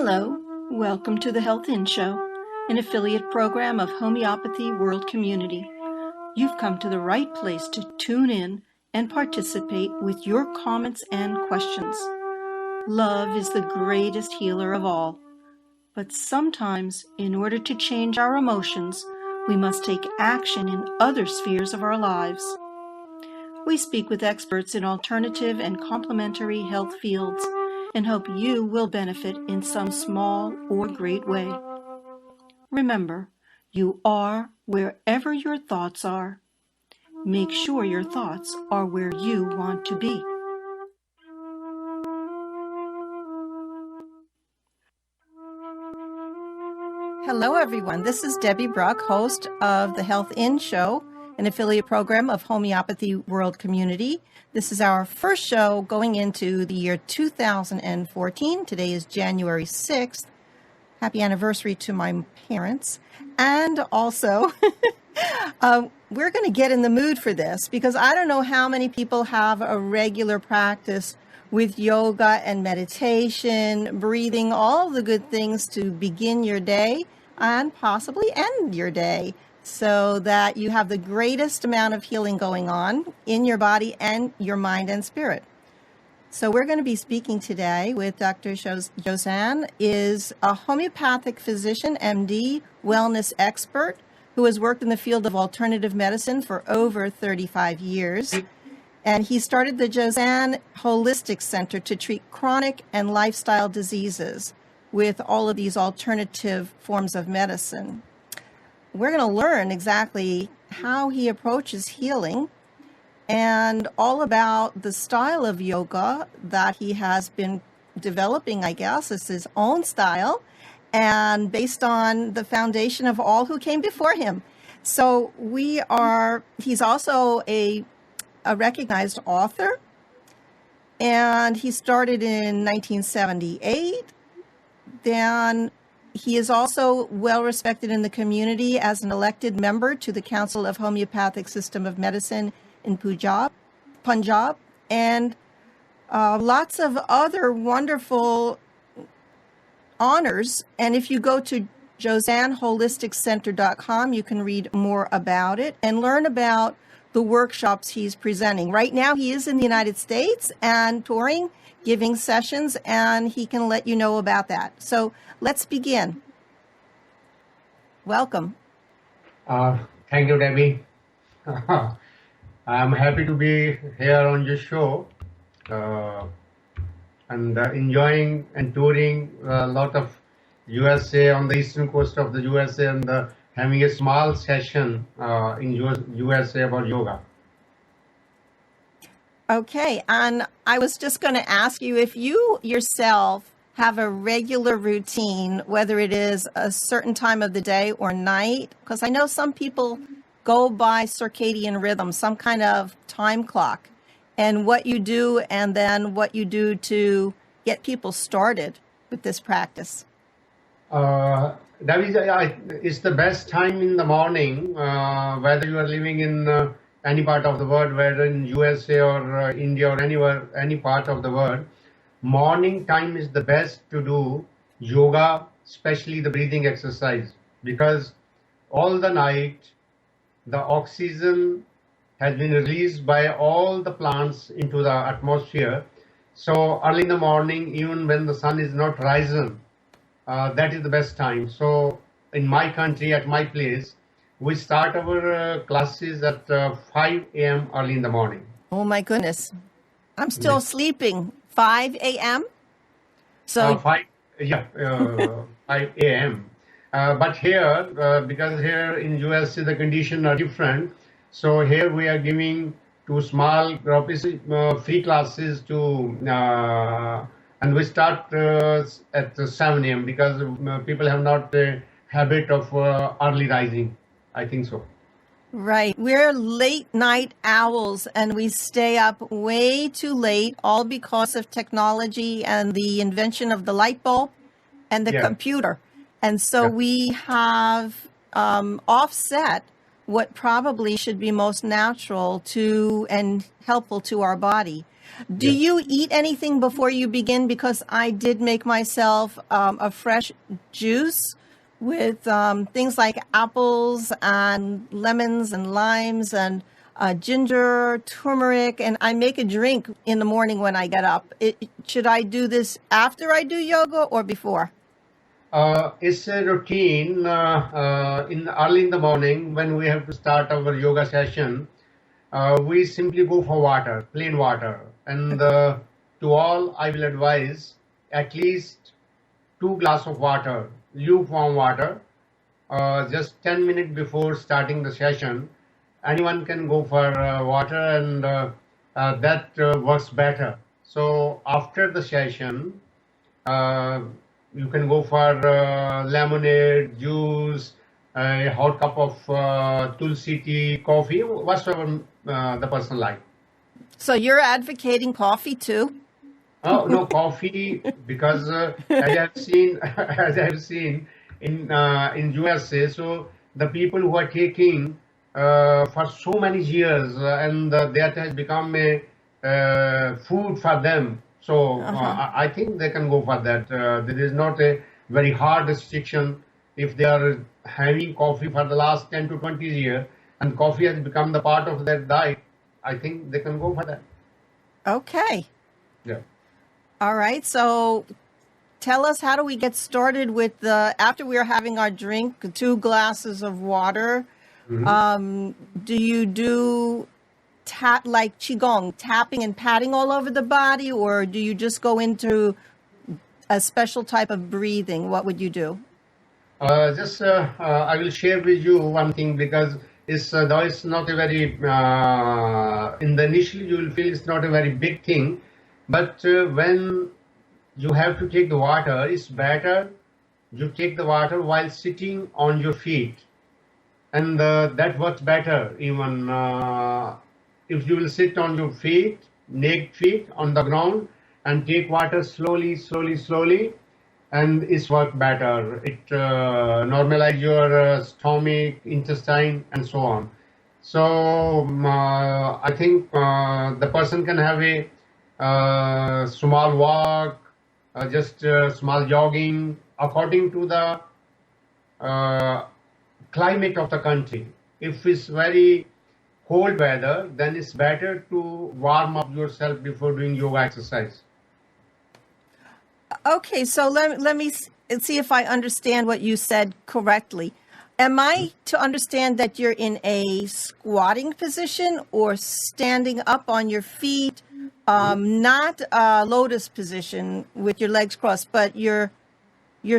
Hello, welcome to the Health In Show, an affiliate program of Homeopathy World Community. You've come to the right place to tune in and participate with your comments and questions. Love is the greatest healer of all, but sometimes, in order to change our emotions, we must take action in other spheres of our lives. We speak with experts in alternative and complementary health fields and hope you will benefit in some small or great way. Remember, you are wherever your thoughts are. Make sure your thoughts are where you want to be. Hello, everyone. This is Debbie Bruck, host of the Health In Show, an affiliate program of Homeopathy World Community. This is our first show going into the year 2014. Today is January 6th. Happy anniversary to my parents. And also, we're going to get in the mood for this because I don't know how many people have a regular practice with yoga and meditation, breathing, all the good things to begin your day and possibly end your day so that you have the greatest amount of healing going on in your body and your mind and spirit. So we're going to be speaking today with Dr. Josan, is a homeopathic physician, MD, wellness expert, who has worked in the field of alternative medicine for over 35 years. And he started the Josan Holistic Center to treat chronic and lifestyle diseases with all of these alternative forms of medicine. We're going to learn exactly how he approaches healing and all about the style of yoga that he has been developing, I guess, as his own style, and based on the foundation of all who came before him. So he's also a recognized author, and he started in 1978. Then he is also well respected in the community as an elected member to the Council of Homeopathic System of Medicine in Punjab, and lots of other wonderful honors. And if you go to josanholisticcenter.com, you can read more about it and learn about the workshops he's presenting. Right now, he is in the United States and touring, giving sessions, and he can let you know about that. So let's begin. Welcome. Thank you, Debbie. I'm happy to be here on your show and enjoying and touring a lot of USA on the eastern coast of the USA and having a small session in USA about yoga. Okay, and I was just going to ask you if you yourself have a regular routine, whether it is a certain time of the day or night, because I know some people go by circadian rhythm, some kind of time clock, and what you do and then what you do to get people started with this practice. That is, it's the best time in the morning, whether you are living in any part of the world, whether in USA or India or anywhere, any part of the world. Morning time is the best to do yoga, especially the breathing exercise, because all the night the oxygen has been released by all the plants into the atmosphere. So early in the morning, even when the sun is not rising, that is the best time. So in my country, at my place, we start our classes at 5 a.m. early in the morning. Oh my goodness. I'm still sleeping. 5 a.m.? So 5 a.m. But here, because here in USA the conditions are different, so here we are giving two small groups, free classes to and we start at 7 a.m. because people have not a habit of early rising. I think so. Right. We're late night owls and we stay up way too late, all because of technology and the invention of the light bulb and the computer. And so we have offset what probably should be most natural to and helpful to our body. Do Yes. you eat anything before you begin? Because I did make myself a fresh juice with things like apples and lemons and limes and ginger, turmeric, and I make a drink in the morning when I get up. Should I do this after I do yoga or before? It's a routine in early in the morning when we have to start our yoga session. We simply go for water, plain water. And to all, I will advise at least 2 glasses of water, lukewarm water, just 10 minutes before starting the session. Anyone can go for water, and that works better. So after the session, uh, you can go for lemonade, juice, a hot cup of tulsi tea, coffee, whatsoever the person like. So you're advocating coffee too? Oh no, coffee, because as I have seen, as I have seen in USA, so the people who are taking for so many years, and that has become a food for them. So I think they can go for that. There is not a very hard restriction if they are having coffee for the last 10 to 20 years, and coffee has become the part of their diet. I think they can go for that. Okay. Yeah. All right. So tell us, how do we get started with after we're having our drink, 2 glasses of water? Do you do like Qigong, tapping and patting all over the body, or do you just go into a special type of breathing? What would you do? I will share with you one thing, because though it's not a very, in the initially you will feel it's not a very big thing, but when you have to take the water, it's better you take the water while sitting on your feet. And that works better even if you will sit on your feet, naked feet on the ground, and take water slowly, slowly, slowly, and it's work better. It normalize your stomach, intestine, and so on. So I think the person can have a small walk, just small jogging, according to the climate of the country. If it's very cold weather, then it's better to warm up yourself before doing yoga exercise. Okay, so let me see if I understand what you said correctly. Am I to understand that you're in a squatting position or standing up on your feet, not a lotus position with your legs crossed, but you're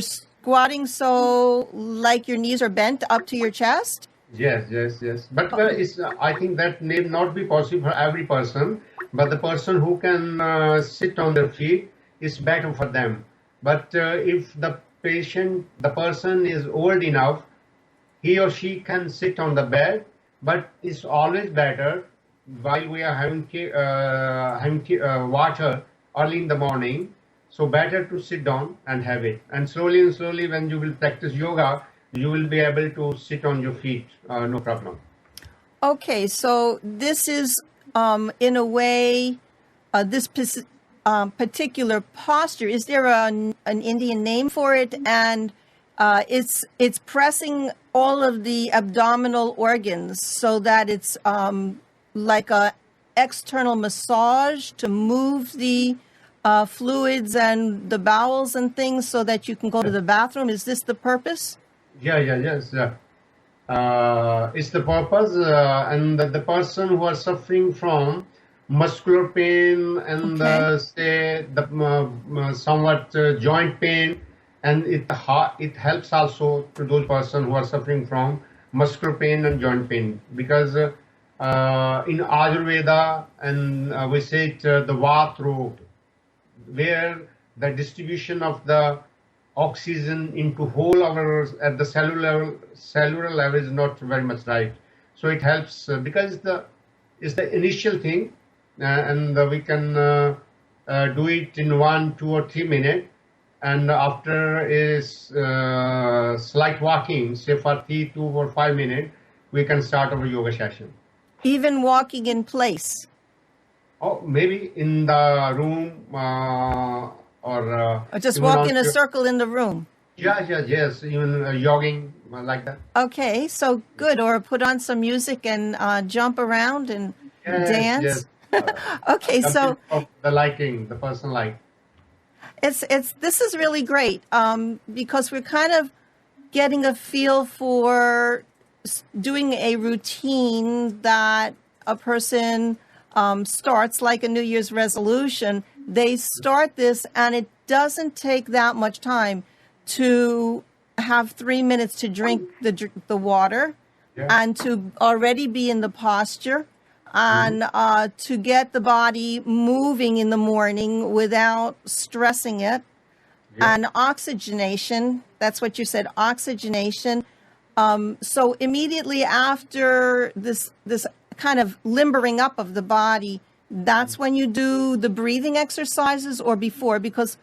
squatting so like your knees are bent up to your chest? Yes, yes, yes. But I think that may not be possible for every person. But the person who can sit on their feet is better for them. But if the person is old enough, he or she can sit on the bed. But it's always better while we are having water early in the morning. So better to sit down and have it. And slowly, when you will practice yoga, you will be able to sit on your feet, no problem. Okay, so this is, in a way, this particular posture. Is there an Indian name for it? And it's pressing all of the abdominal organs so that it's like a external massage to move the fluids and the bowels and things so that you can go to the bathroom. Is this the purpose? Yes. It's the purpose, and the person who are suffering from muscular pain and say the somewhat joint pain, and it helps also to those persons who are suffering from muscular pain and joint pain, because in Ayurveda, and we say it, the Vat road, where the distribution of the oxygen into whole at the cellular level is not very much right. So it helps because it's the initial thing, and we can do it in 1, 2, or 3 minutes, and after is slight walking, say for 3, 2, or 5 minutes, we can start our yoga session. Even walking in place. Or maybe in the room Or just even walk on in a circle in the room. yes, even jogging like that. Okay, so good. Or put on some music and jump around and Yes, dance. Okay, something so of the person like. this is really great because we're kind of getting a feel for doing a routine that a person starts, like a New Year's resolution. They start this, and it doesn't take that much time to have 3 minutes to drink the water, Yeah. and to already be in the posture, and to get the body moving in the morning without stressing it. Yeah. And oxygenation, that's what you said, oxygenation. So immediately after this kind of limbering up of the body, that's when you do the breathing exercises, or before? Because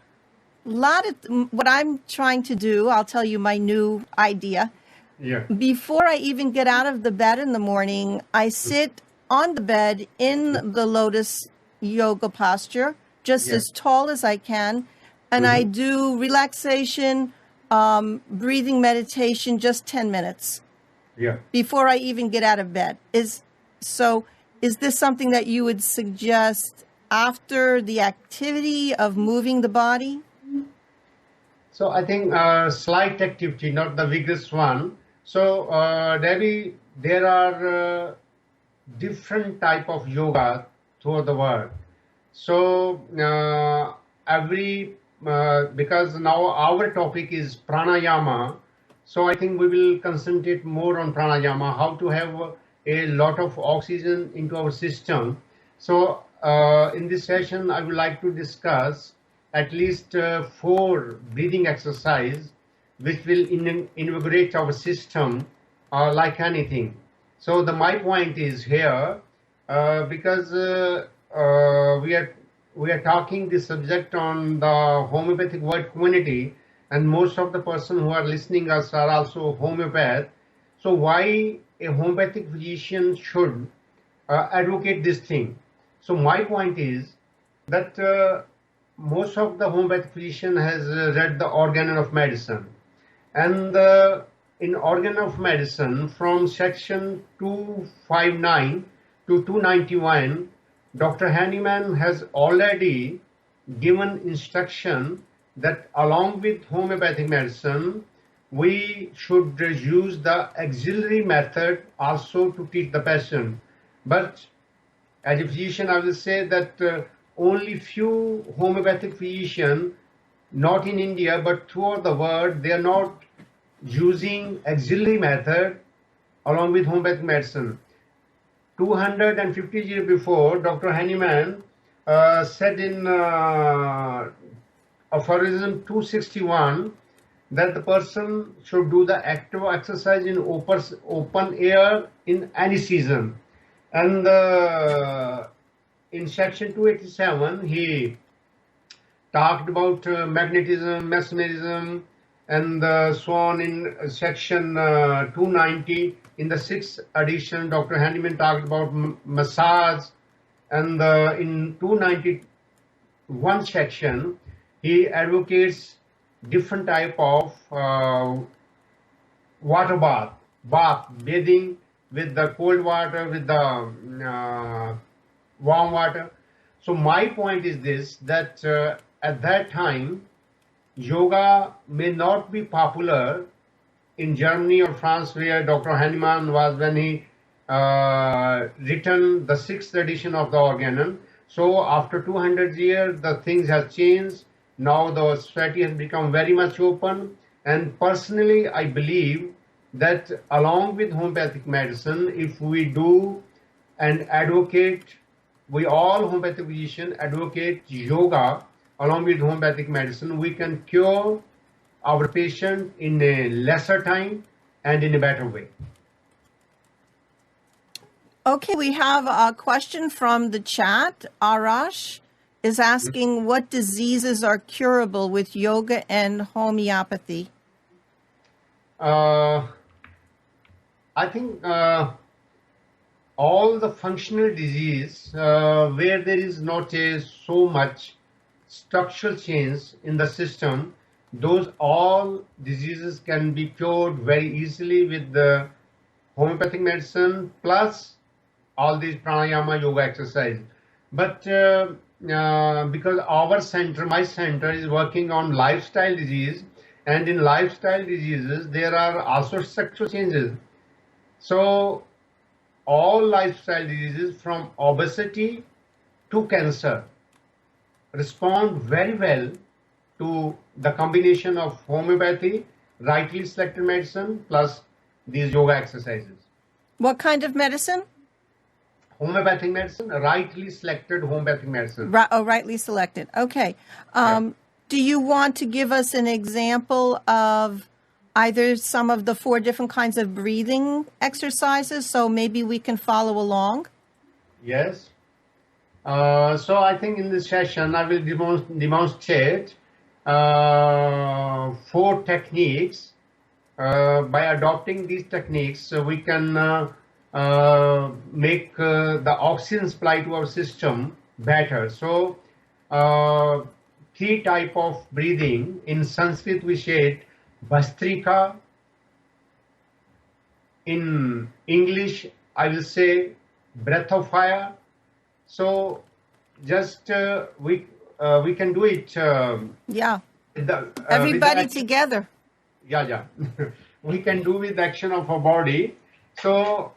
what I'm trying to do, I'll tell you my new idea. Yeah. Before I even get out of the bed in the morning, I sit on the bed in the lotus yoga posture, just Yeah. as tall as I can. And I do relaxation, breathing meditation, just 10 minutes Yeah. before I even get out of bed. Is this something that you would suggest after the activity of moving the body? So I think slight activity, not the vigorous one. So Debbie, there are different type of yoga throughout the world. So because now our topic is pranayama, so I think we will concentrate more on pranayama, how to have a lot of oxygen into our system. So in this session, I would like to discuss at least 4 breathing exercise which will invigorate our system like anything. So my point is here, because we are talking this subject on the homeopathic world community, and most of the person who are listening us are also homeopath. So why a homeopathic physician should advocate this thing? So my point is that most of the homeopathic physician has read the organ of medicine, and in organ of medicine from section 259 to 291, Dr. Hahnemann has already given instruction that along with homeopathic medicine, we should use the auxiliary method also to treat the patient. But as a physician, I will say that only few homeopathic physicians, not in India, but throughout the world, they are not using auxiliary method along with homeopathic medicine. 250 years before, Dr. Hahnemann said in aphorism 261 that the person should do the active exercise in open air in any season. And in section 287, he talked about magnetism, mesmerism, and so on. In section 290, in the 6th edition, Dr. Hahnemann talked about massage, and in 291 section, he advocates different type of water bath, bathing with the cold water, with the warm water. So my point is this, that at that time, yoga may not be popular in Germany or France, where Dr. Hahnemann was when he written the 6th edition of the organon. So after 200 years, the things have changed. Now the society has become very much open. And personally, I believe that along with homeopathic medicine, if we do and advocate, we all homeopathic physicians advocate yoga along with homeopathic medicine, we can cure our patient in a lesser time and in a better way. Okay, we have a question from the chat. Arash is asking what diseases are curable with yoga and homeopathy? I think all the functional disease where there is not so much structural change in the system, those all diseases can be cured very easily with the homeopathic medicine plus all these pranayama yoga exercise. But because our center, my center is working on lifestyle disease, and in lifestyle diseases there are also structural changes. So all lifestyle diseases from obesity to cancer respond very well to the combination of homeopathy, rightly selected medicine, plus these yoga exercises. What kind of medicine? Homeopathic medicine, rightly selected homeopathic medicine. Rightly selected. Okay. Do you want to give us an example of either some of the 4 different kinds of breathing exercises so maybe we can follow along? Yes. So I think in this session I will demonstrate 4 techniques. By adopting these techniques, we can make the oxygen supply to our system better. So 3 type of breathing. In Sanskrit we say it Bhastrika. In English I will say breath of fire. So just we can do it. Everybody together. Yeah. We can do with the action of our body. So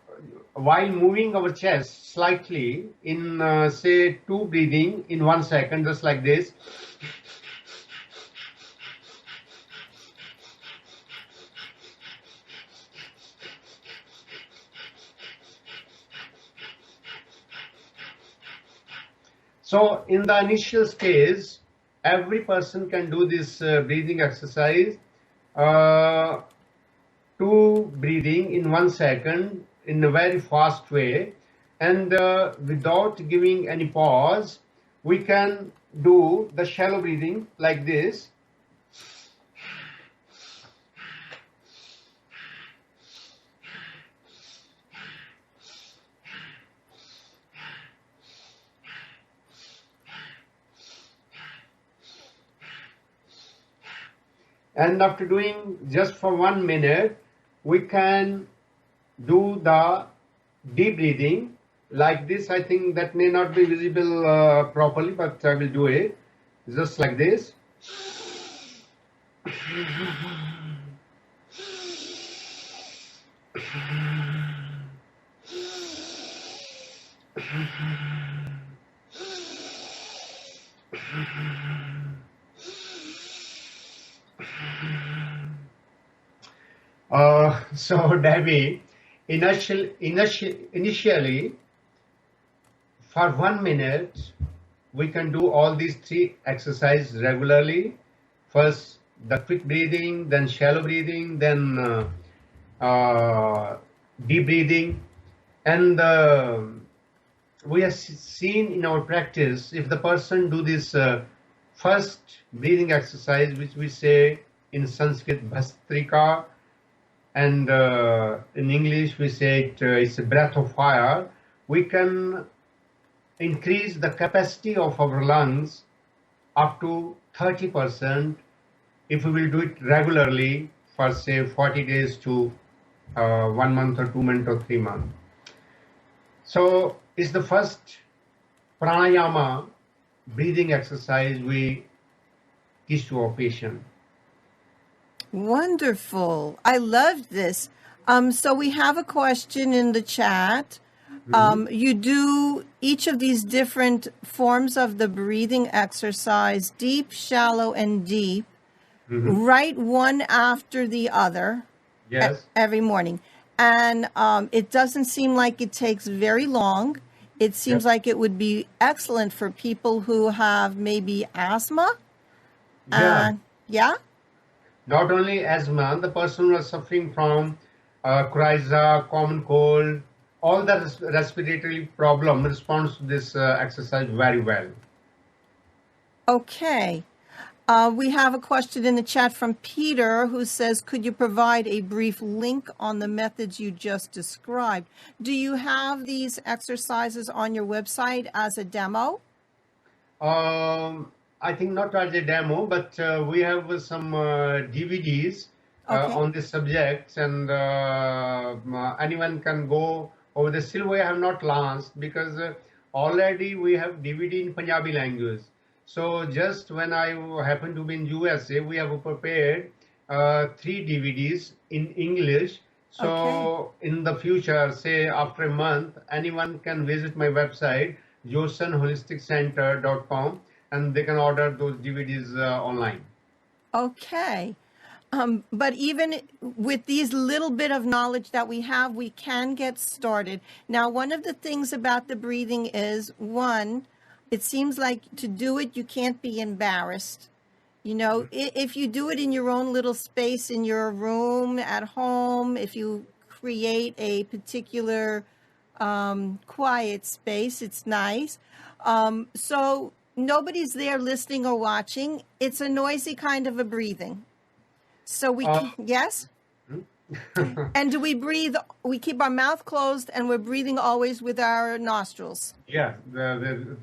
while moving our chest slightly in say 2 breathing in 1 second, just like this. So in the initial stage, every person can do this breathing exercise. 2 breathing in 1 second in a very fast way, and without giving any pause, we can do the shallow breathing like this. And after doing just for 1 minute, we can do the deep breathing like this. I think that may not be visible properly, but I will do it just like this. So Debbie, initially for 1 minute, we can do all these 3 exercises regularly. First the quick breathing, then shallow breathing, then deep breathing. And we have seen in our practice, if the person do this first breathing exercise, which we say in Sanskrit Bhastrika, and in English we say it's a breath of fire, we can increase the capacity of our lungs up to 30% if we will do it regularly for say 40 days to 1 month or 2 months or 3 months. So it's the first pranayama breathing exercise we teach to our patient. Wonderful. I loved this. So we have a question in the chat. You do each of these different forms of the breathing exercise, deep, shallow, and deep, right one after the other. Yes. Every morning. And it doesn't seem like it takes very long. It seems like it would be excellent for people who have maybe asthma. Yeah. Not only asthma, the person who is suffering from coryza, common cold, all the respiratory problem responds to this exercise very well. Okay. We have a question in the chat from Peter who says, could you provide a brief link on the methods you just described? Do you have these exercises on your website as a demo? I think not as a demo, but we have some DVDs Okay. on this subject, and anyone can go over the. Still, we have not launched because already we have DVD in Punjabi language. So just when I happen to be in USA, we have prepared 3 DVDs in English. So in the future, say after a month, anyone can visit my website, josanholisticcenter.com, and they can order those DVDs online. Okay. But even with these little bit of knowledge that we have, we can get started. Now, one of the things about the breathing is, one, it seems like to do it, you can't be embarrassed. You know, if you do it in your own little space, in your room, at home, if you create a particular quiet space, it's nice. So nobody's there listening or watching. It's a noisy kind of a breathing. So we can, yes? And do we breathe, we keep our mouth closed and we're breathing always with our nostrils? Yeah,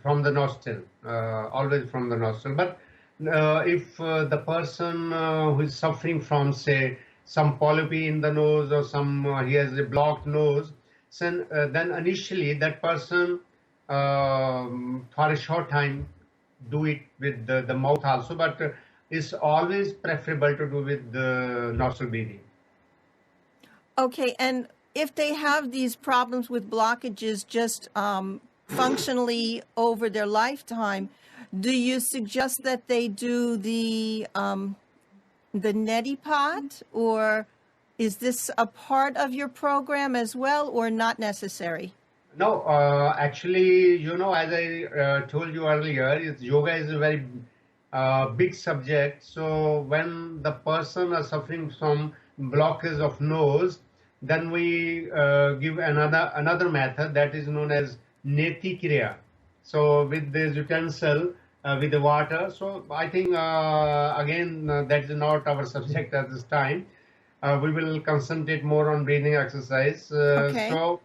from the nostril, always from the nostril. But if the person who is suffering from, say, some polyp in the nose or some he has a blocked nose, then initially that person for a short time do it with the mouth also, but it's always preferable to do with the nostril breathing. Okay, and if they have these problems with blockages just functionally over their lifetime, do you suggest that they do the neti pot, or is this a part of your program as well, or not necessary? No, actually, you know, as I told you earlier, yoga is a very big subject. So when the person is suffering from blockage of nose, then we give another method that is known as neti kriya. So with this utensil, with the water. So I think again that is not our subject at this time. We will concentrate more on breathing exercise. Okay. So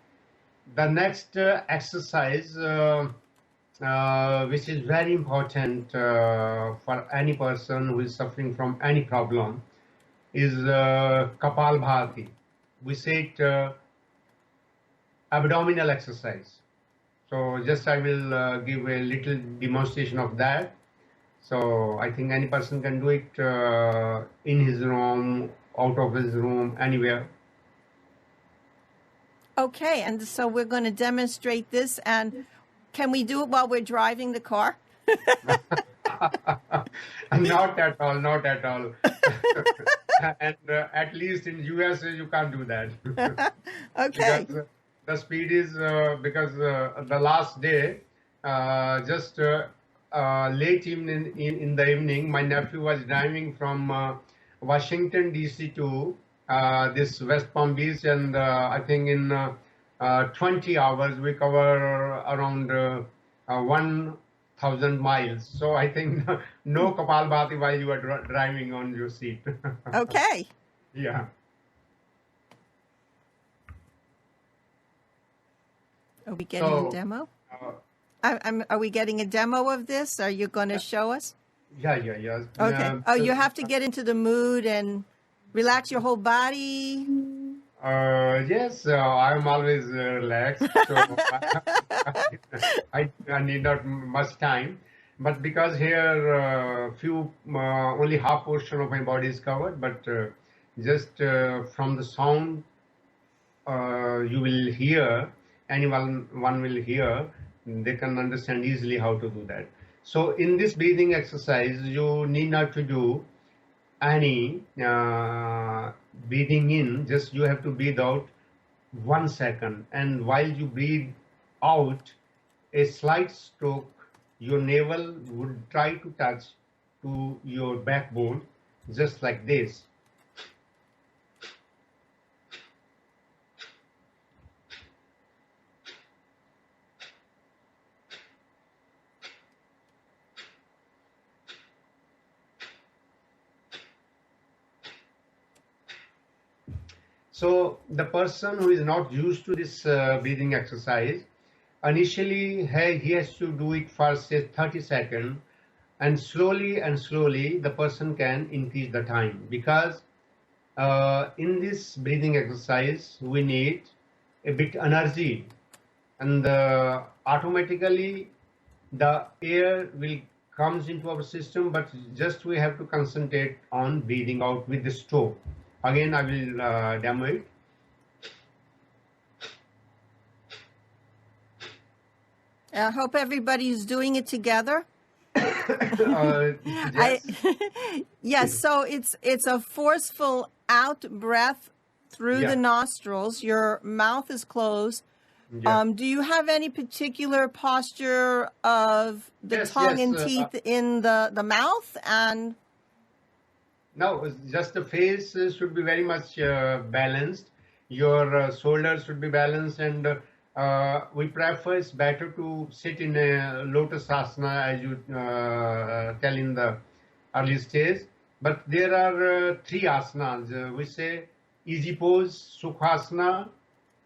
the next exercise, which is very important for any person who is suffering from any problem, is Kapalbhati. We say it abdominal exercise. So just I will give a little demonstration of that. So I think any person can do it in his room, out of his room, anywhere. Okay, and so we're going to demonstrate this, and can we do it while we're driving the car? Not at all, not at all. And at least in USA you can't do that. Okay. Because the speed is because the last day, just late evening in the evening, my nephew was driving from Washington DC to this West Palm Beach, and I think in 20 hours we cover around 1,000 miles. So I think no Kapalbhati while you are driving on your seat. Okay. Yeah. Are we getting a demo? Are we getting a demo of this? Are you going to show us? Yeah. Okay. You have to get into the mood and relax your whole body. Yes, I'm always relaxed, so I need not much time. But because here only half portion of my body is covered, but just from the sound you will hear, anyone will hear, they can understand easily how to do that. So in this breathing exercise, you need not to do any breathing in, just you have to breathe out 1 second, and while you breathe out, a slight stroke, your navel would try to touch to your backbone, just like this. So the person who is not used to this breathing exercise, initially he has to do it for say 30 seconds, and slowly the person can increase the time, because in this breathing exercise we need a bit energy, and automatically the air will comes into our system, but just we have to concentrate on breathing out with the stroke. Again, I will demo it. I hope everybody's doing it together. Yes. Yes, so it's a forceful out breath through the nostrils. Your mouth is closed. Yeah. Do you have any particular posture of the tongue and teeth in the mouth? And no, just the face should be very much balanced. Your shoulders should be balanced, and we prefer it's better to sit in a lotus asana, as you tell in the early stage. But there are three asanas. We say easy pose, sukhasana,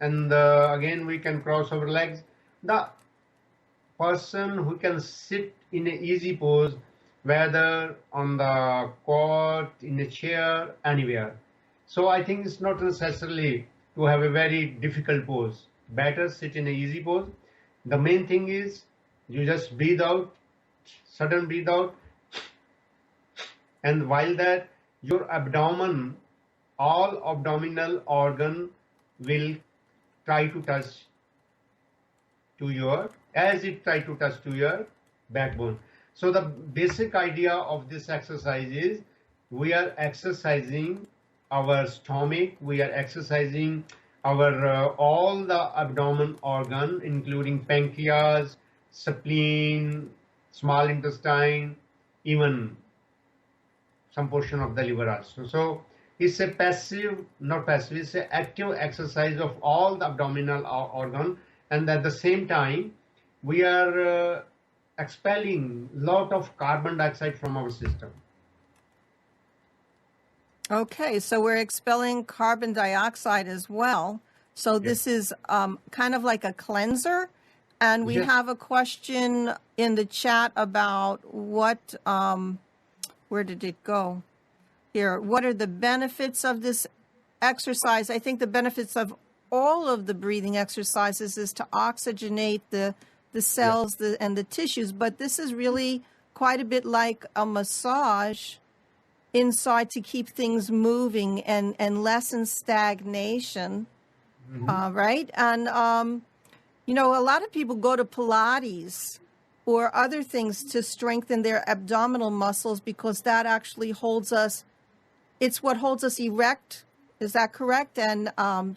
and again we can cross our legs. The person who can sit in an easy pose, whether on the cot, in a chair, anywhere. So I think it's not necessarily to have a very difficult pose. Better sit in an easy pose. The main thing is you just breathe out, sudden breathe out, and while that your abdomen, all abdominal organ will try to touch to your, as it try to touch to your backbone. So the basic idea of this exercise is we are exercising our stomach, we are exercising our all the abdomen organ, including pancreas, spleen, small intestine, even some portion of the liver also. So it's a passive, not passive, it's an active exercise of all the abdominal organ, and at the same time we are expelling lot of carbon dioxide from our system. okay, so we're expelling carbon dioxide as well. So this is kind of like a cleanser. And we have a question in the chat about what, where did it go? Here, what are the benefits of this exercise? I think the benefits of all of the breathing exercises is to oxygenate the cells and the tissues, but this is really quite a bit like a massage inside to keep things moving and lessen stagnation, right? And, you know, a lot of people go to Pilates or other things to strengthen their abdominal muscles because that actually holds us, it's what holds us erect, is that correct? And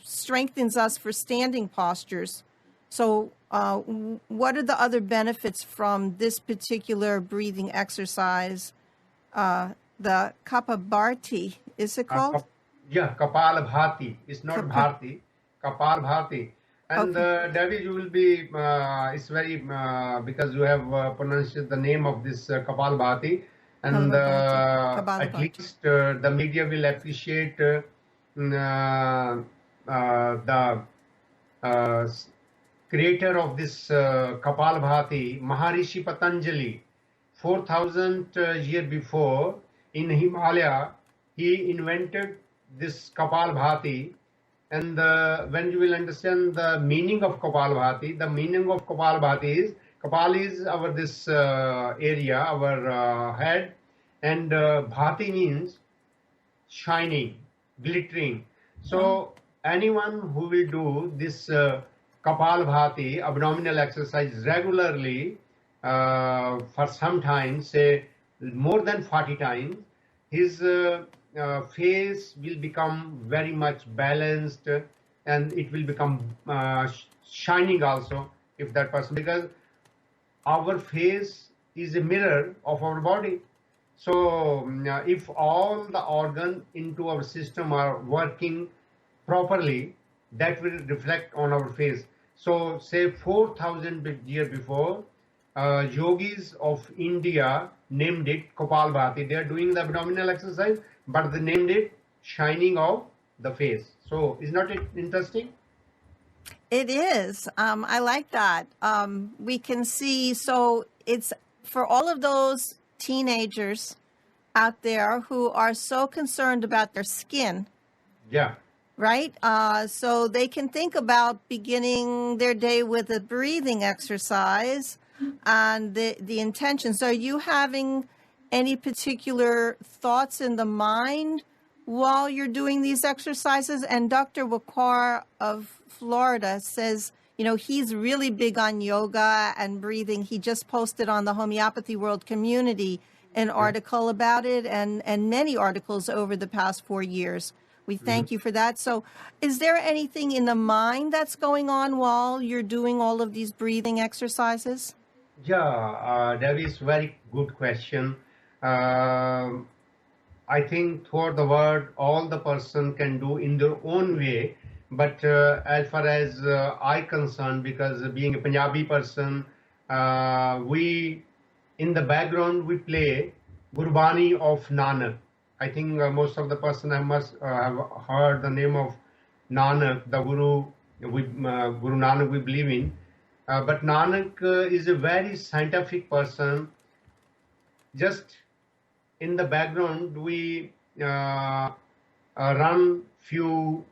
strengthens us for standing postures. So what are the other benefits from this particular breathing exercise? The Kapabharti, is it called? Kapalabhati. It's not Bharti. Kapalabhati. And Debbie, you will be, it's very, because you have pronounced the name of this Kapalabhati, and at least the media will appreciate the creator of this Kapalabhati, Maharishi Patanjali. 4,000 years before, in Himalaya, he invented this Kapalabhati. And when you will understand the meaning of Kapalabhati, the meaning of Kapalabhati is, Kapal is our this area, our head, and Bhati means shining, glittering. So anyone who will do this Kapalabhati, abdominal exercise regularly, for some time, say more than 40 times, his face will become very much balanced, and it will become shining also, if that person, because our face is a mirror of our body. So if all the organs into our system are working properly, that will reflect on our face. So say 4,000 years before, yogis of India named it Kapalabhati. They are doing the abdominal exercise, but they named it shining of the face. So is not it interesting? It is. I like that. We can see, so it's for all of those teenagers out there who are so concerned about their skin, Yeah. right? So they can think about beginning their day with a breathing exercise and the intention. So are you having any particular thoughts in the mind while you're doing these exercises? And Dr. Wakar of Florida says, you know, he's really big on yoga and breathing. He just posted on the Homeopathy World Community an article about it and many articles over the past 4 years. We thank you for that. So is there anything in the mind that's going on while you're doing all of these breathing exercises? Yeah, that is very good question. I think throughout the world, all the person can do in their own way. But as far as I concerned, because being a Punjabi person, we in the background we play Gurbani of Nanak. I think most of the person must have heard the name of Nanak, the Guru. Guru Nanak we believe in. But Nanak is a very scientific person. Just in the background, we run few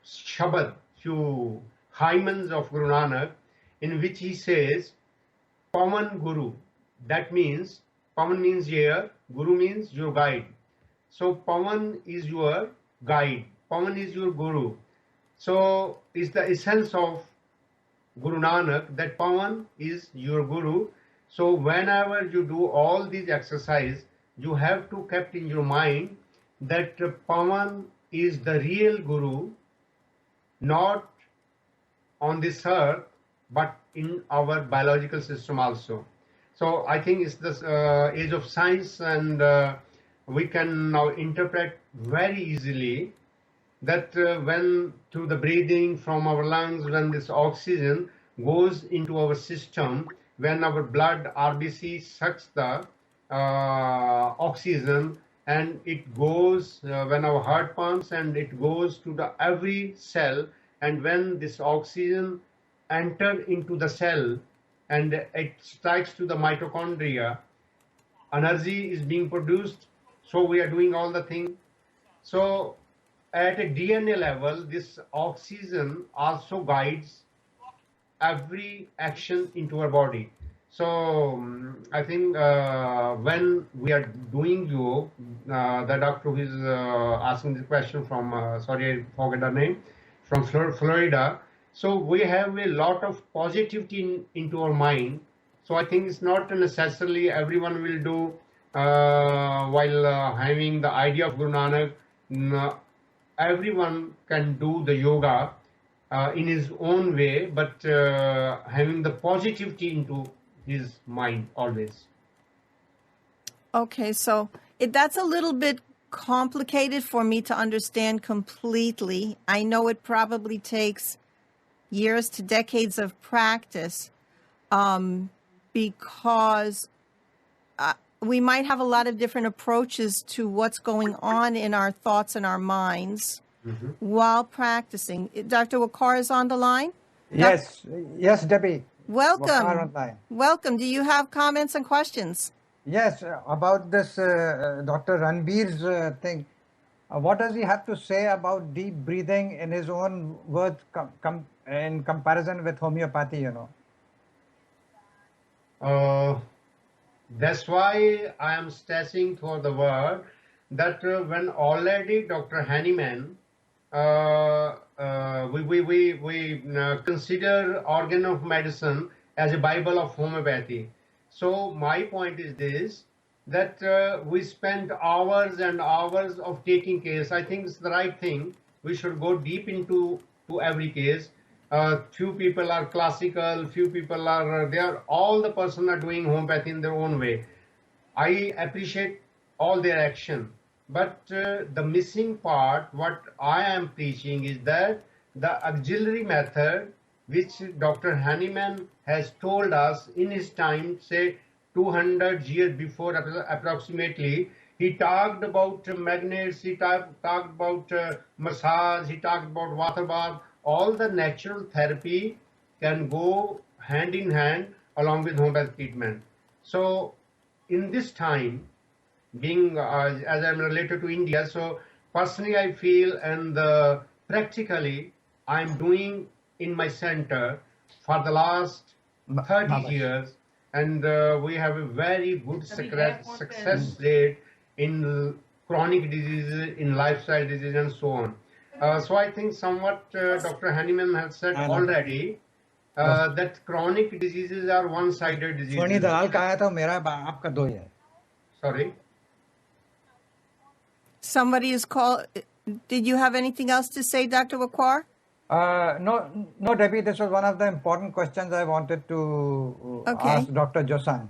shabad, few hymns of Guru Nanak, in which he says, Pawan Guru. That means, Pawan means air, Guru means your guide. So Pawan is your guide, Pawan is your Guru. So it's the essence of Guru Nanak that Pawan is your Guru. So whenever you do all these exercises, you have to keep in your mind that Pawan is the real Guru, not on this earth, but in our biological system also. So I think it's this age of science, and we can now interpret very easily that when through the breathing from our lungs, when this oxygen goes into our system, when our blood RBC sucks the oxygen, and it goes when our heart pumps, and it goes to the every cell, and when this oxygen enter into the cell and it strikes to the mitochondria, energy is being produced. So we are doing all the thing. So at a DNA level, this oxygen also guides every action into our body. So I think when we are doing yoga, the doctor who is asking this question from, sorry, I forget her name, from Florida. So we have a lot of positivity into our mind. So I think it's not necessarily everyone will do while having the idea of Guru Nanak. Everyone can do the yoga in his own way, but having the positivity into his mind always. Okay, so that's a little bit complicated for me to understand completely. I know it probably takes years to decades of practice because we might have a lot of different approaches to what's going on in our thoughts and our minds while practicing. Dr. Wakar is on the line? Yes, yes, Debbie. Welcome. Wakar online. Welcome. Do you have comments and questions? Yes, about this Dr. Ranbir's thing. What does he have to say about deep breathing in his own words in comparison with homeopathy, you know? That's why I am stressing for the word that when already Dr. Hahnemann, we consider organ of medicine as a Bible of homeopathy. So my point is this, that we spend hours and hours of taking case. I think it's the right thing. We should go deep into every case. Few people are classical, few people are, all the person are doing homeopathy in their own way. I appreciate all their action. But the missing part, what I am preaching is that the auxiliary method, which Dr. Hahnemann has told us in his time, say 200 years before approximately, He talked about magnets, he talked about massage, he talked about water bath. All the natural therapy can go hand in hand along with homeopathic treatment. So in this time, being as I'm related to India, so personally I feel and practically I'm doing in my center for the last 30 years, and we have a very good success rate in chronic diseases, in lifestyle diseases, and so on. So I think somewhat Dr. Hanneman has said already that chronic diseases are one-sided diseases. Soni दलाल का आया था मेरा आपका दो ही है. Sorry. Somebody is called. Did you have anything else to say, Dr. Wakwar? No, Debbie, this was one of the important questions I wanted to ask Dr. Josan.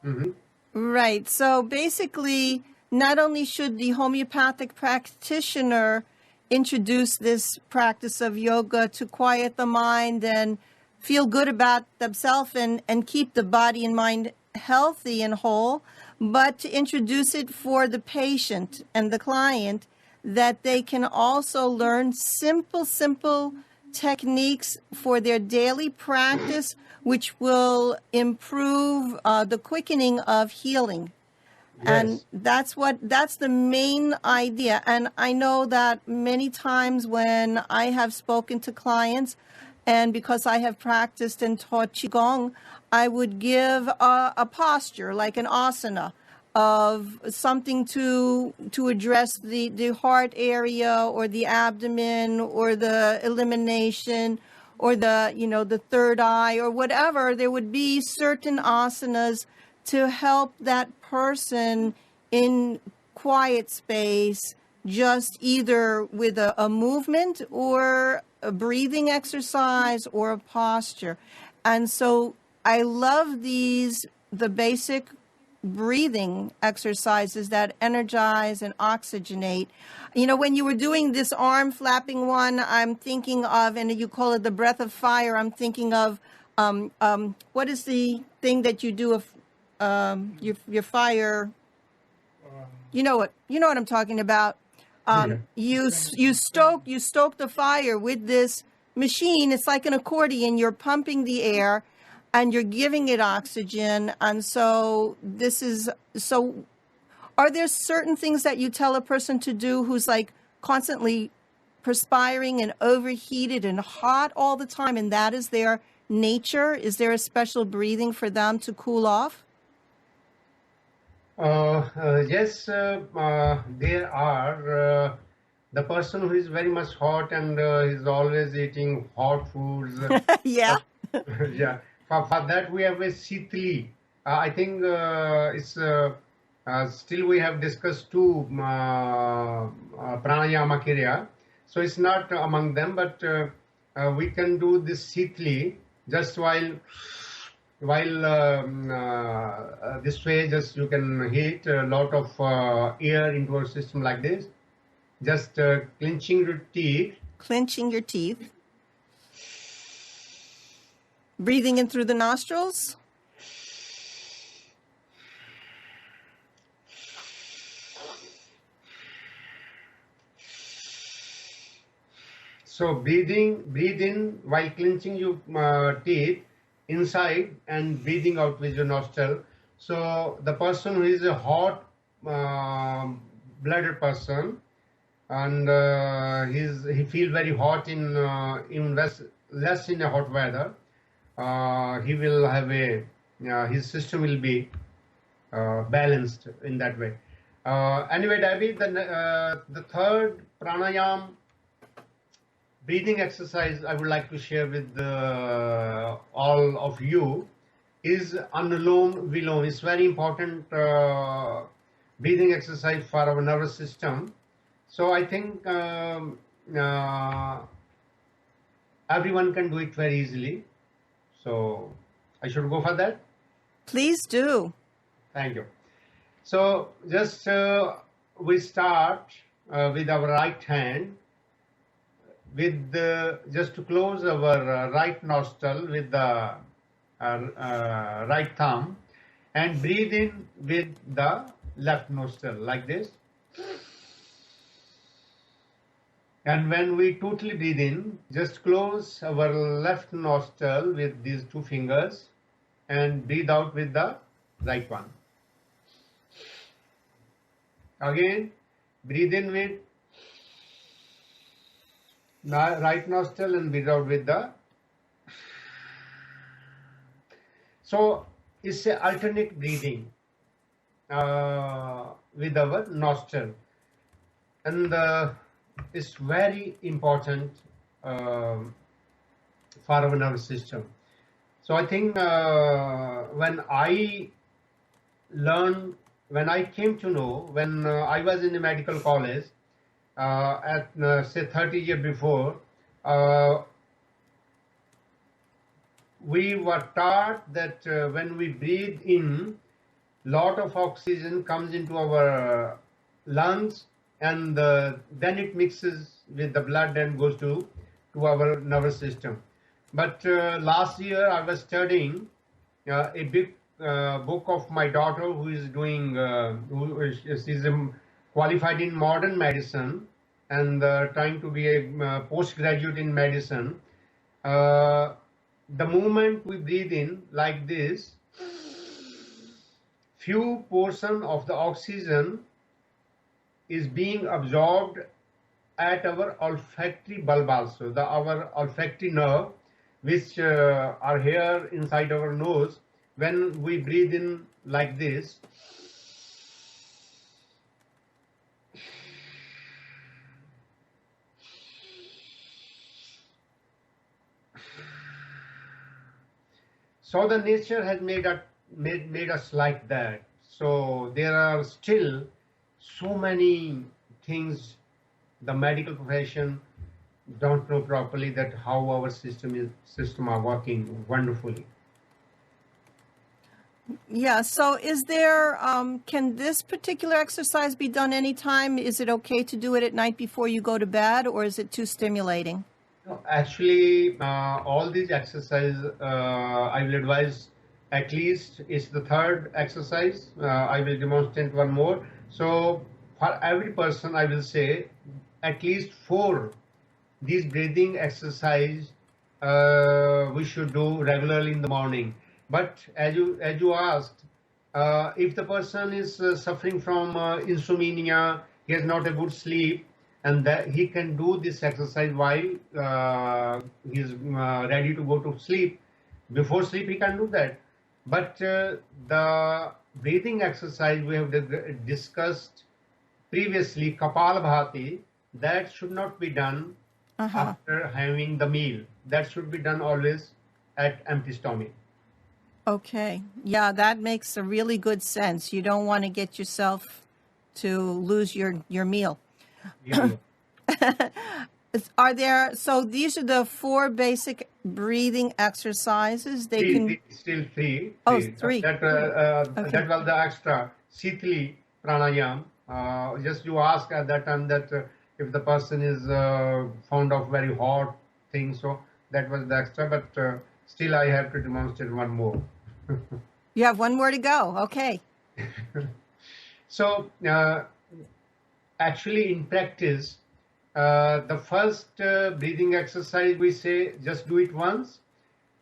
Mm-hmm. Right. So basically, not only should the homeopathic practitioner introduce this practice of yoga to quiet the mind and feel good about themselves and keep the body and mind healthy and whole, but to introduce it for the patient and the client, that they can also learn simple techniques for their daily practice, which will improve the quickening of healing. Yes. And that's the main idea. And I know that many times when I have spoken to clients, and because I have practiced and taught Qigong, I would give a posture, like an asana, of something to address the heart area or the abdomen or the elimination or the third eye or whatever. There would be certain asanas to help that person in quiet space, just either with a movement or a breathing exercise or a posture. And so I love the basic breathing exercises that energize and oxygenate. When you were doing this arm flapping one, I'm thinking of, and you call it the breath of fire, I'm thinking of, what is the thing that you do of your fire? You know what I'm talking about. You stoke the fire with this machine. It's like an accordion. You're pumping the air and you're giving it oxygen. And so are there certain things that you tell a person to do who's like constantly perspiring and overheated and hot all the time, and that is their nature? Is there a special breathing for them to cool off? Yes, there are. The person who is very much hot and is always eating hot foods. Yeah. Yeah. For that, we have a Sitli. I think it's still we have discussed two pranayama kriya. So it's not among them, but we can do this Sitli just while this way, just you can heat a lot of air into our system like this. Just clenching your teeth. Clenching your teeth. Breathing in through the nostrils. So breathe in while clenching your teeth inside and breathing out with your nostril. So the person who is a hot blooded person and he feels very hot in less in a hot weather, he will have his system will be balanced in that way. Anyway, Debbie, the third pranayam breathing exercise I would like to share with all of you is Anulom Vilom. It's very important breathing exercise for our nervous system. So I think everyone can do it very easily. So I should go for that? Please do. Thank you. So just we start with our right hand, with just to close our right nostril with the right thumb and breathe in with the left nostril like this. And when we totally breathe in, just close our left nostril with these two fingers and breathe out with the right one. Again, breathe in with right nostril and breathe out with the. So it's a alternate breathing with our nostril, and it's very important for our nervous system. So I think when I came to know, when I was in a medical college at say 30 years before, we were taught that when we breathe in, lot of oxygen comes into our lungs, and then it mixes with the blood and goes to our nervous system. But last year I was studying a big book of my daughter, who is doing, she's qualified in modern medicine and trying to be a postgraduate in medicine. The moment we breathe in like this, few portion of the oxygen is being absorbed at our olfactory bulb also, our olfactory nerve, which are here inside our nose. When we breathe in like this, so the nature has made us like that. So there are still so many things the medical profession don't know properly, that how our system are working wonderfully. Yeah, so is there, can this particular exercise be done anytime? Is it okay to do it at night before you go to bed, or is it too stimulating? No, actually, all these exercises, I will advise at least it's the third exercise. I will demonstrate one more. So for every person, I will say at least 4 these breathing exercise we should do regularly in the morning. But as you asked, if the person is suffering from insomnia, he has not a good sleep, and that he can do this exercise while he is ready to go to sleep. Before sleep, he can do that. But the breathing exercise we have discussed previously, Kapalabhati, that should not be done after having the meal. That should be done always at empty stomach. Okay. Yeah, that makes a really good sense. You don't want to get yourself to lose your meal. Yeah. Are there, so these are the 4 basic breathing exercises. They can Still three. Oh, 3. That Okay. that was the extra Sitli pranayam. Just you ask at that time that if the person is fond of very hot things, so that was the extra. But still, I have to demonstrate one more. You have one more to go. Okay. So actually, in practice, the first breathing exercise we say just do it once.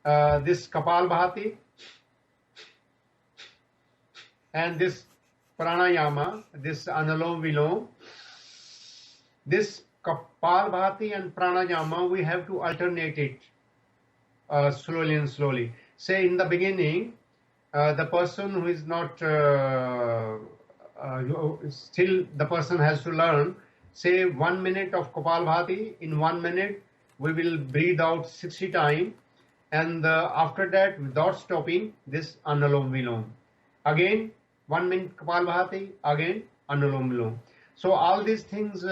This Kapalbhati and this pranayama, this Analom Vilom. This Kapalbhati and pranayama, we have to alternate it slowly and slowly. Say in the beginning, the person who is not still the person has to learn. Say 1 minute of Kapalbhati. In 1 minute, we will breathe out 60 times, and after that, without stopping, this Analom Vilom. Again, 1 minute Kapalbhati. Again, Analom Vilom. So all these things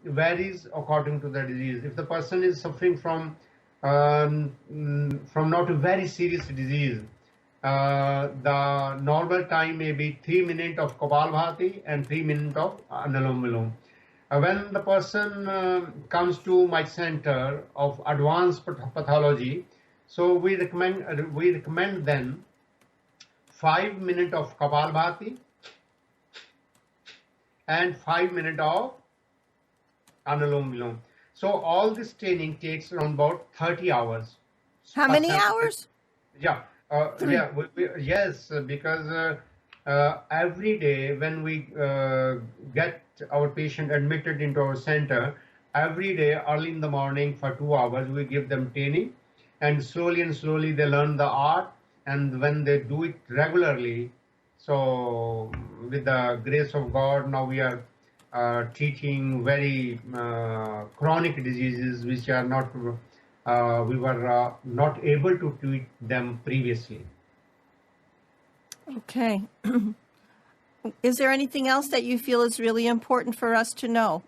varies according to the disease. If the person is suffering from not a very serious disease, the normal time may be 3 minutes of Kapalbhati and 3 minutes of Analom Vilom. When the person comes to my center of advanced pathology, so we recommend then 5 minutes of Kapalbhati and 5 minutes of Anulom Vilom. So all this training takes around about 30 hours. How many hours? Yeah, yes, because every day when we get our patient admitted into our center, every day early in the morning for 2 hours, we give them training, and slowly they learn the art. And when they do it regularly, so with the grace of God, now we are treating very chronic diseases which are not we were not able to treat them previously. Okay. Is there anything else that you feel is really important for us to know?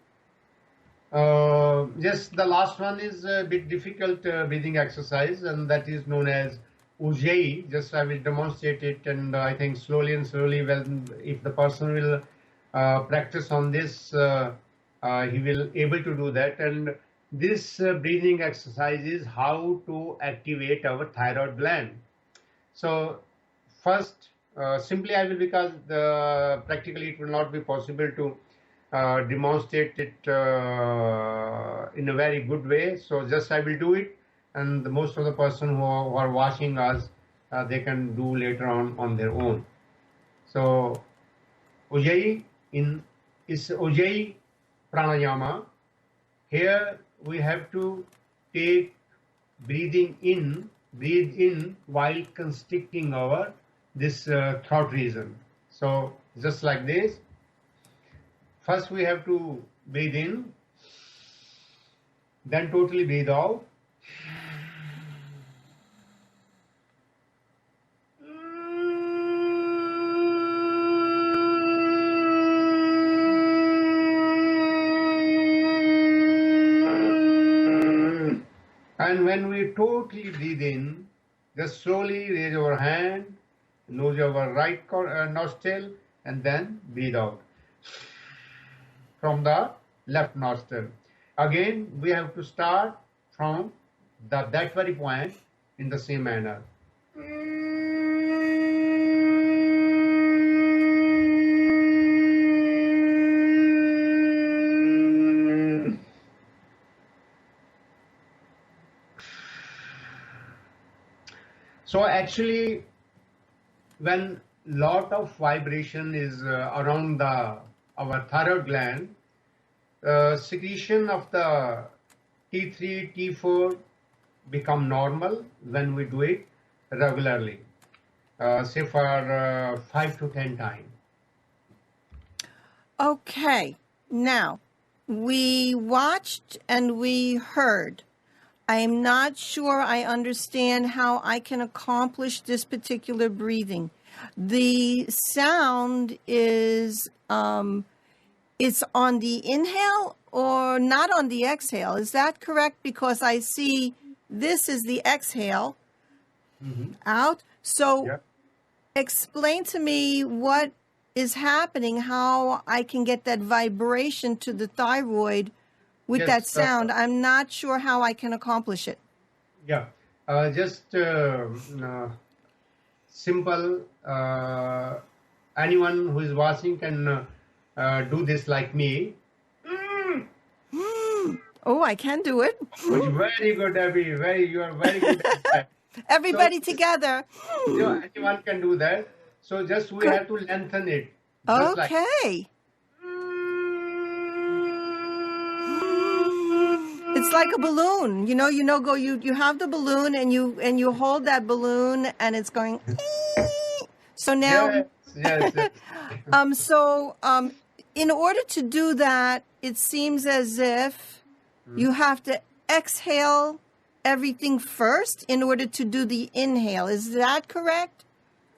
Yes, the last one is a bit difficult breathing exercise, and that is known as Ujjayi. Just I will demonstrate it, and I think slowly, when if the person will practice on this, he will able to do that. And this breathing exercise is how to activate our thyroid gland. So first, simply I will, because practically it will not be possible to demonstrate it in a very good way. So just I will do it, and most of the person who are watching us, they can do later on their own. So Ujjayi is Ujjayi pranayama. Here we have to take breathe in while constricting our this throat region. So just like this. First we have to breathe in, then totally breathe out. And when we totally breathe in, just slowly raise our hand, nose our right nostril, and then breathe out from the left nostril. Again, we have to start from that very point in the same manner. So actually, when lot of vibration is around our thyroid gland, secretion of the T3, T4 become normal when we do it regularly, say for 5 to 10 times. Okay. Now, we watched and we heard. I am not sure I understand how I can accomplish this particular breathing. The sound is, it's on the inhale or not on the exhale. Is that correct? Because I see this is the exhale out. So explain to me what is happening, how I can get that vibration to the thyroid with that sound. I'm not sure how I can accomplish it. Yeah, just simple. Anyone who is watching can do this like me. Oh, I can do it. Very good, Abby. You are very good at that. Everybody together. Anyone can do that. So just we have to lengthen it. Okay. It's like a balloon, you have the balloon and you hold that balloon and it's going. So now, yes. In order to do that, it seems as if you have to exhale everything first in order to do the inhale. Is that correct?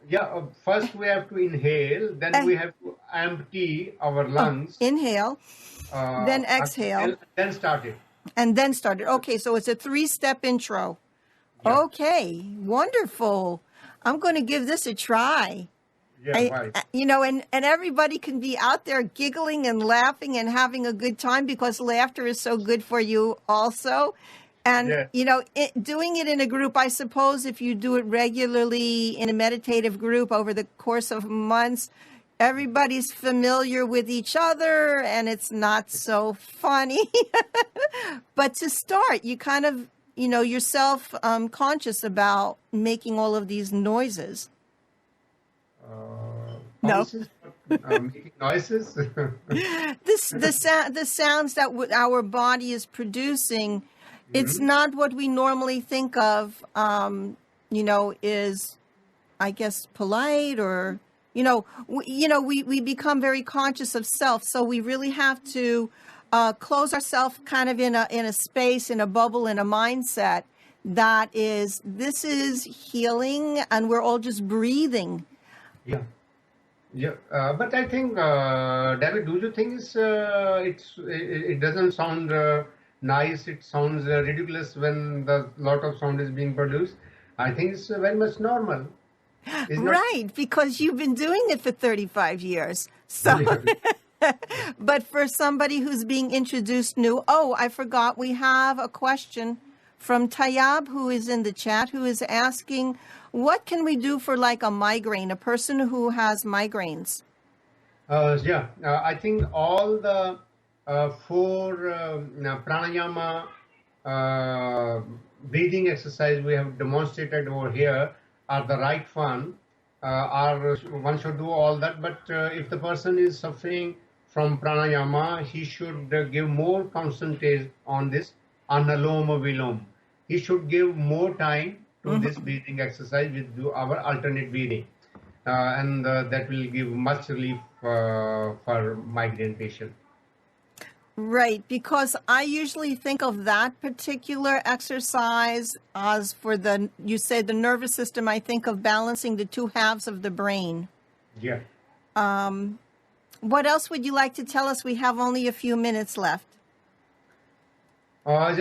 Yeah, first we have to inhale, then we have to empty our lungs. Inhale, then exhale. Then start it. And then start it. Okay, so it's a 3-step intro. Yeah. Okay, wonderful. I'm going to give this a try. Yeah, right. And everybody can be out there giggling and laughing and having a good time because laughter is so good for you also. And, doing it in a group, I suppose if you do it regularly in a meditative group over the course of months, everybody's familiar with each other and it's not so funny. But to start, you kind of, you're self-conscious about making all of these noises. No. Noises? Making noises? The sounds that our body is producing, it's not what we normally think of, is, I guess, polite or, we become very conscious of self. So we really have to close ourselves kind of in a space, in a bubble, in a mindset that this is healing and we're all just breathing. Yeah. Yeah, but I think, David, do you think it doesn't sound nice? It sounds ridiculous when the lot of sound is being produced. I think it's very much normal. Right, because you've been doing it for 35 years. So, but for somebody who's being introduced new, I forgot we have a question from Tayyab, who is in the chat, who is asking, what can we do for like a migraine, a person who has migraines? I think all the four pranayama breathing exercise we have demonstrated over here are the right one. One should do all that, but if the person is suffering from pranayama, he should give more concentration on this analoma viloma. He should give more time to this breathing exercise with our alternate breathing, and that will give much relief for migraine patient. Right, because I usually think of that particular exercise as for you say the nervous system, I think of balancing the two halves of the brain. Yeah. What else would you like to tell us? We have only a few minutes left. I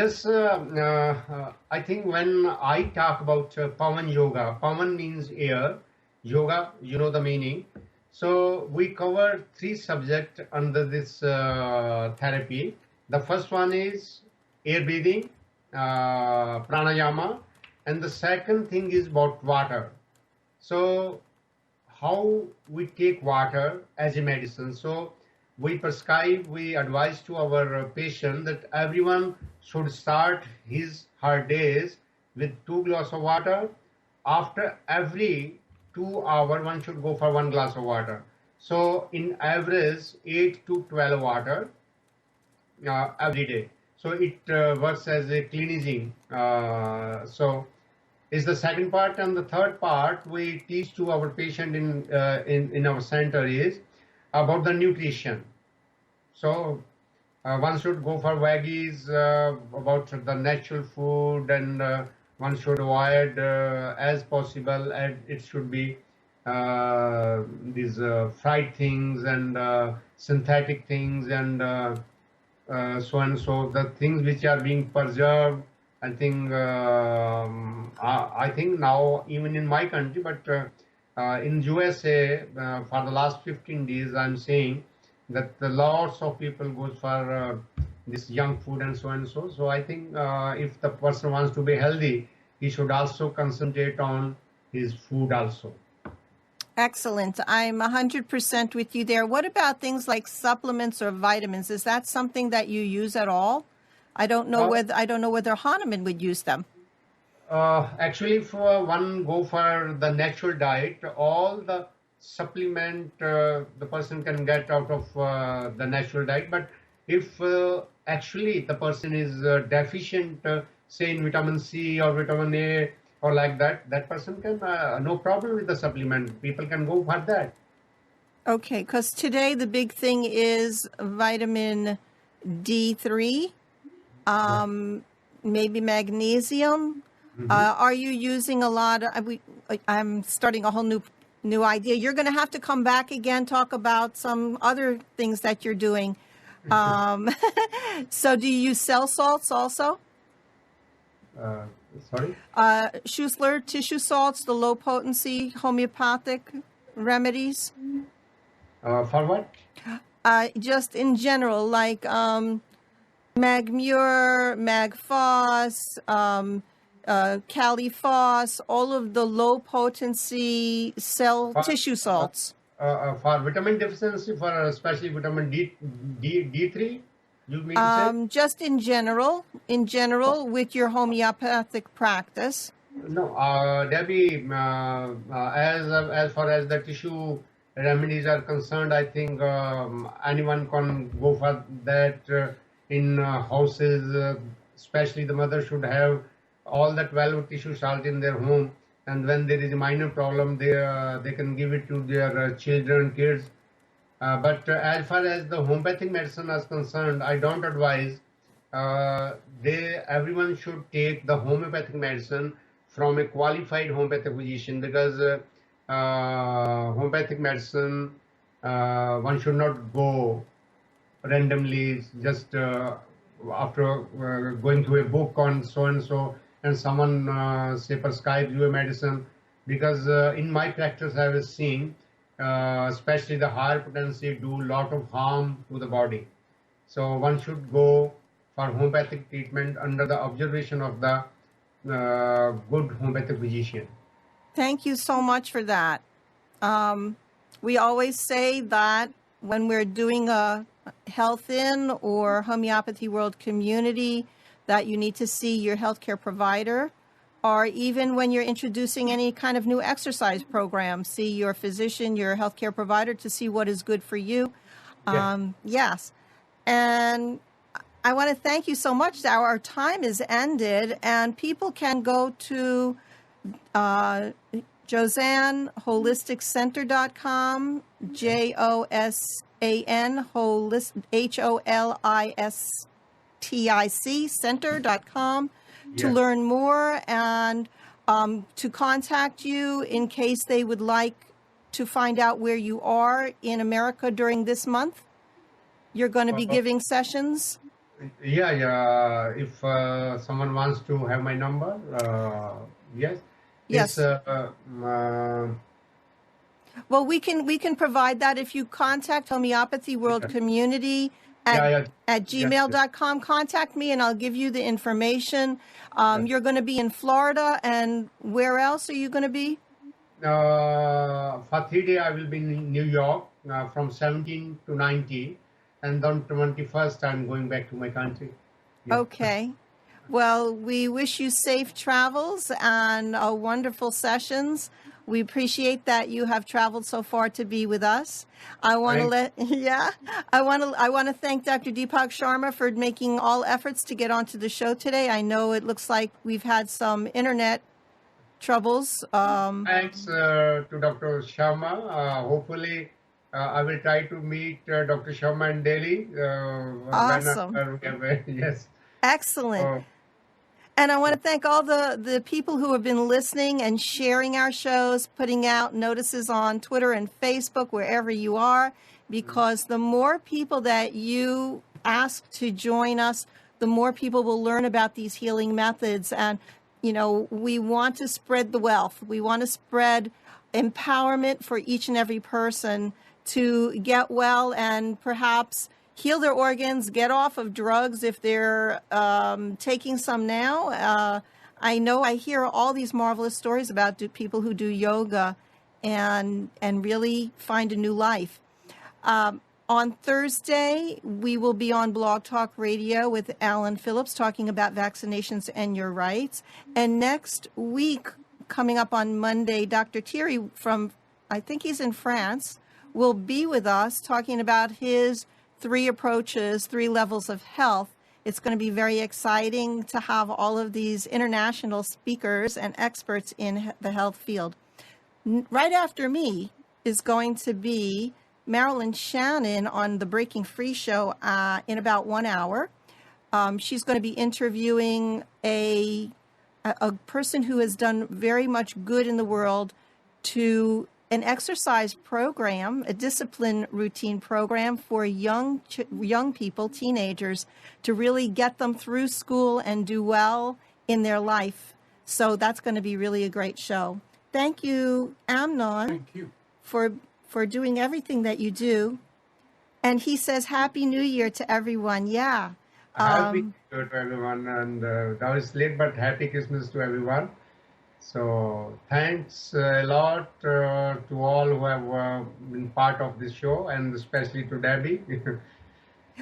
think when I talk about Pawan Yoga, Pawan means air, Yoga, you know the meaning. So we cover three subjects under this therapy. The first one is air breathing, pranayama, and the second thing is about water. So how we take water as a medicine. So we advise to our patient that everyone should start her days with 2 glasses of water. After every 2 hours, one should go for 1 glass of water. So in average, 8 to 12 water every day. So it works as a cleansing. So is the second part, and the third part we teach to our patient in our center is about the nutrition. So one should go for veggies, about the natural food, and one should avoid as possible, and it should be these fried things and synthetic things and so and so, the things which are being preserved. I think now even in my country, but in USA for the last 15 days, I'm saying that lots of people goes for this junk food and so and so. So I think if the person wants to be healthy, he should also concentrate on his food also. Excellent. I'm 100% with you there. What about things like supplements or vitamins? Is that something that you use at all? I don't know whether Hahnemann would use them. Actually, if one go for the natural diet, all the supplement the person can get out of the natural diet. But if actually the person is deficient, say in vitamin C or vitamin A or like that, that person can no problem with the supplement. People can go for that. Okay, because today the big thing is vitamin D3, maybe magnesium. Are you using a lot of? I'm starting a whole new idea. You're going to have to come back again, talk about some other things that you're doing. So do you use cell salts also? Sorry? Schussler tissue salts, the low potency homeopathic remedies? For what? Just in general, like Magmure, Magphos, Califos, all of the low potency tissue salts. for vitamin deficiency, for especially vitamin D3, you mean to say? Just in general, with your homeopathic practice. No, Debbie, as far as the tissue remedies are concerned, I think anyone can go for that in houses. Especially the mother should have all that 12 tissue salt in their home, and when there is a minor problem, they can give it to their children, kids. But as far as the homeopathic medicine is concerned, I don't advise. Everyone should take the homeopathic medicine from a qualified homeopathic physician, because homeopathic medicine, one should not go randomly just after going through a book on so and so, and someone say prescribes you a medicine, because in my practice I was seeing especially the higher potency do a lot of harm to the body. So one should go for homeopathic treatment under the observation of the good homeopathic physician. Thank you so much for that. We always say that when we're doing a Health In or Homeopathy World Community, that you need to see your healthcare provider, or even when you're introducing any kind of new exercise program, see your physician, your healthcare provider, to see what is good for you. Yes. And I want to thank you so much. Our time is ended, and people can go to josanholisticcenter.com, JOSAN, HOLISTIC center.com, to learn more and to contact you in case they would like to find out where you are in America during this month. You're going to be giving sessions? Yeah. If someone wants to have my number, yes. Yes. Well, we can provide that if you contact Homeopathy World Community at gmail.com. Contact me and I'll give you the information. You're going to be in Florida, and where else are you going to be? For 3 days I will be in New York from 17 to 19, and on 21st I'm going back to my country. Okay. Well, we wish you safe travels and wonderful sessions. We appreciate that you have traveled so far to be with us. I want to thank Dr. Deepak Sharma for making all efforts to get onto the show today. I know it looks like we've had some internet troubles. Thanks to Dr. Sharma. Hopefully, I will try to meet Dr. Sharma in Delhi. Awesome. Yes. Excellent. And I want to thank all the people who have been listening and sharing our shows, putting out notices on Twitter and Facebook, wherever you are, because the more people that you ask to join us, the more people will learn about these healing methods. And, you know, we want to spread the wealth. We want to spread empowerment for each and every person to get well and perhaps heal their organs, get off of drugs if they're taking some now. I hear all these marvelous stories about people who do yoga and really find a new life. On Thursday, we will be on Blog Talk Radio with Alan Phillips talking about vaccinations and your rights. And next week, coming up on Monday, Dr. Thierry from, I think he's in France, will be with us talking about his 3 approaches, 3 levels of health. It's going to be very exciting to have all of these international speakers and experts in the health field. Right after me is going to be Marilyn Shannon on the Breaking Free show in about 1 hour. She's going to be interviewing a person who has done very much good in the world to an exercise program, a discipline routine program for young people, teenagers, to really get them through school and do well in their life. So that's going to be really a great show. Thank you, Amnon. Thank you. For doing everything that you do. And he says, Happy New Year to everyone. Yeah. Happy New Year to everyone. And that was late, but happy Christmas to everyone. So thanks a lot to all who have been part of this show, and especially to Debbie.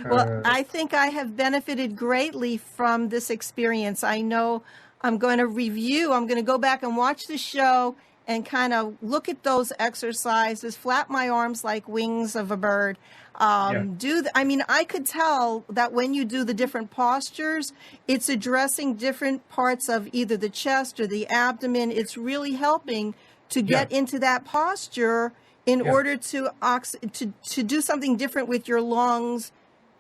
Well, I think I have benefited greatly from this experience. I know I'm going to go back and watch the show and kind of look at those exercises, flap my arms like wings of a bird. I could tell that when you do the different postures, it's addressing different parts of either the chest or the abdomen. It's really helping to get into that posture in order to do something different with your lungs.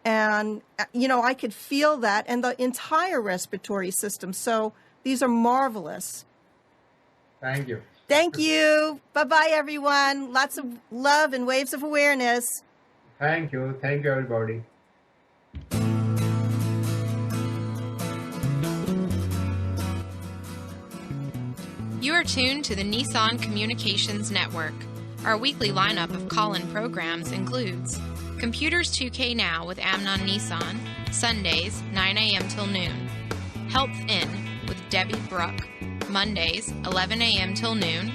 And, I could feel that, and the entire respiratory system. So these are marvelous. Thank you. Thank you. Bye-bye, everyone. Lots of love and waves of awareness. Thank you. Thank you, everybody. You are tuned to the Nissan Communications Network. Our weekly lineup of call-in programs includes Computers 2K Now with Amnon Nissan, Sundays, 9 a.m. till noon. Health In with Debbie Bruck, Mondays, 11 a.m. till noon.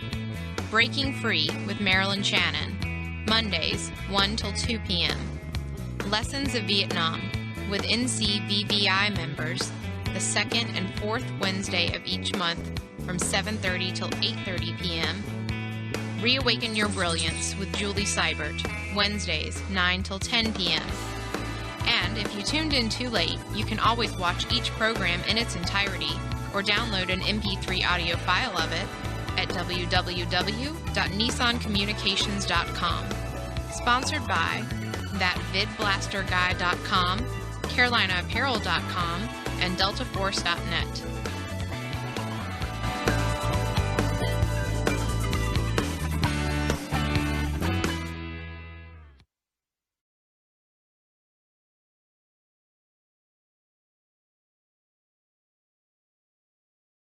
Breaking Free with Marilyn Shannon, Mondays, 1 till 2 p.m. Lessons of Vietnam with NCVVI members, the second and fourth Wednesday of each month from 7:30 till 8:30 p.m. Reawaken Your Brilliance with Julie Seibert, Wednesdays, 9 till 10 p.m. And if you tuned in too late, you can always watch each program in its entirety or download an MP3 audio file of it at www.nissancommunications.com. Sponsored by ThatVidBlasterGuy.com, CarolinaApparel.com, and DeltaForce.net.